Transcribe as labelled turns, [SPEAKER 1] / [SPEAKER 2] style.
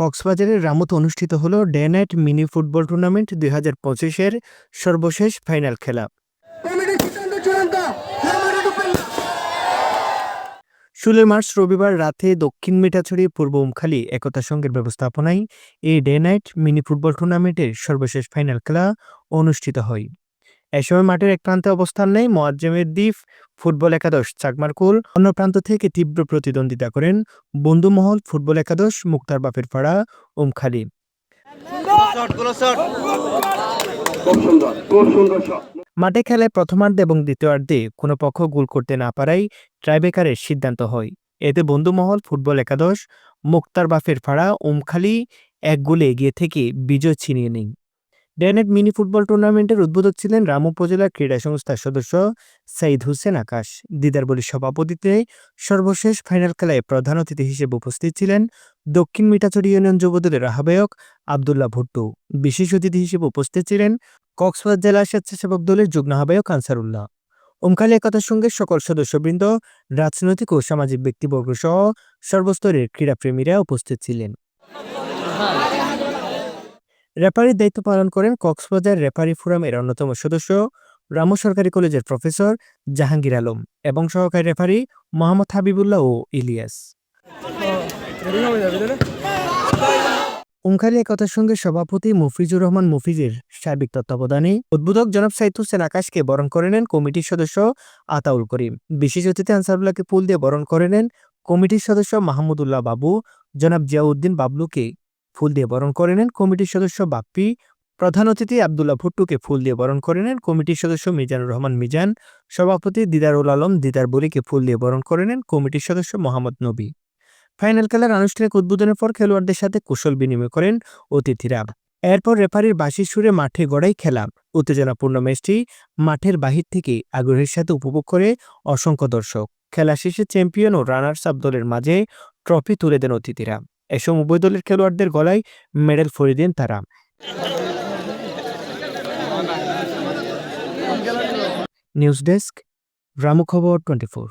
[SPEAKER 1] কক্সবাজারের রামুতে অনুষ্ঠিত হলো day night mini football tournament ২০২৫-এর সর্বশেষ ফাইনাল খেলা। মার্চ রবিবার রাতে দক্ষিণ মিঠাছড়ি পূর্ব উমখালি একতা সংঘের ব্যবস্থাপনায় এই ডে নাইট মিনি ফুটবল টুর্নামেন্টের সর্বশেষ ফাইনাল খেলা অনুষ্ঠিত হয়। এ সময় মাঠের এক প্রান্তে অবস্থান নেয় মোয়াজ্জেমের দ্বীপ ফুটবল একাদশ চাকমারকুল, অন্য প্রান্ত থেকে তীব্র প্রতিদ্বন্দ্বিতা করেন বন্ধুমহল ফুটবল একাদশ মুক্তার বাপের পাড়া উমখালি। মাঠে খেলায় প্রথমার্ধে এবং দ্বিতীয়ার্ধে কোনো পক্ষ গোল করতে না পারায় ট্রাইব্রেকারের সিদ্ধান্ত হয়। এতে বন্ধুমহল ফুটবল একাদশ মুক্তার বাপের পাড়া উমখালি ১ গোলে এগিয়ে থেকে বিজয় ছিনিয়ে নেয়। ডে নাইট মিনি ফুটবল টুর্নামেন্টের উদ্বোধক ছিলেন রামু উপজেলা ক্রীড়া সংস্থার সদস্য সাইদ হোসেন আকাশ। দিদার বলির সভাপতিত্বে সর্বশেষ ফাইনাল খেলায় প্রধান অতিথি হিসেবে উপস্থিত ছিলেন দক্ষিণ মিঠাছড়ি ইউনিয়ন যুবদলের আহ্বায়ক আবদুল্লাহ ভুট্টু। বিশেষ অতিথি হিসেবে উপস্থিত ছিলেন কক্সবাজার জেলা স্বেচ্ছাসেবক দলের যুগ্ম আহ্বায়ক আনসারুল্লাহ। উমখালি একতার সঙ্গে সকল সদস্যবৃন্দ, রাজনৈতিক ও সামাজিক ব্যক্তিবর্গ সহ সর্বস্তরের ক্রীড়াপ্রেমীরা উপস্থিত ছিলেন। রেফারির দায়িত্ব পালন করেন কক্সবাজার রেফারি ফোরামের অন্যতম সদস্য রামু সরকারি কলেজের প্রফেসর জাহাঙ্গীর আলম এবং সহকারী রেফারি মোহাম্মদ হাবিবুল্লাহ ও ইলিয়াস। উমখালি একতার সঙ্গে সভাপতি মফিজুর রহমান মফিজের সার্বিক তত্ত্বাবধানে উদ্বোধক জনাব সাইদ হোসেন আকাশকে বরণ করে নেন কমিটির সদস্য আতাউল করিম। বিশেষ অতিথি আনসারুল্লাহকে ফুল দিয়ে বরণ করে নেন কমিটির সদস্য মাহমুদুল্লাহ বাবু। জনাব জিয়াউদ্দিন বাবলুকে ফুল দিয়ে বরণ করে নেন কমিটির সদস্য বাপ্পি। প্রধান অতিথি আবদুল্লাহ ভুট্টুকে ফুল দিয়ে বরণ করে নেন কমিটির সদস্য মিজানুর রহমান মিজান। সভাপতি দিদারুল আলম দিদার বলিকে ফুল দিয়ে বরণ করে নেন কমিটির সদস্য মোহাম্মদ নবী। ফাইনাল খেলার আনুষ্ঠানিক উদ্বোধনের পর খেলোয়াড়দের সাথে কুশল বিনিময় করেন অতিথিরা। এরপর রেফারির বাঁশির সুরে মাঠে গড়াই খেলা। উত্তেজনাপূর্ণ ম্যাচটি মাঠের বাহির থেকে আগ্রহের সাথে উপভোগ করে অসংখ্য দর্শক। খেলা শেষে চ্যাম্পিয়ন ও রানার্স আপ দলের মাঝে ট্রফি তুলে দেন অতিথিরা। এসব উভয় দলের খেলোয়াড়দের গলায় মেডেল পরিয়ে দেন তারা। নিউজ ডেস্ক, রামু খবর 24।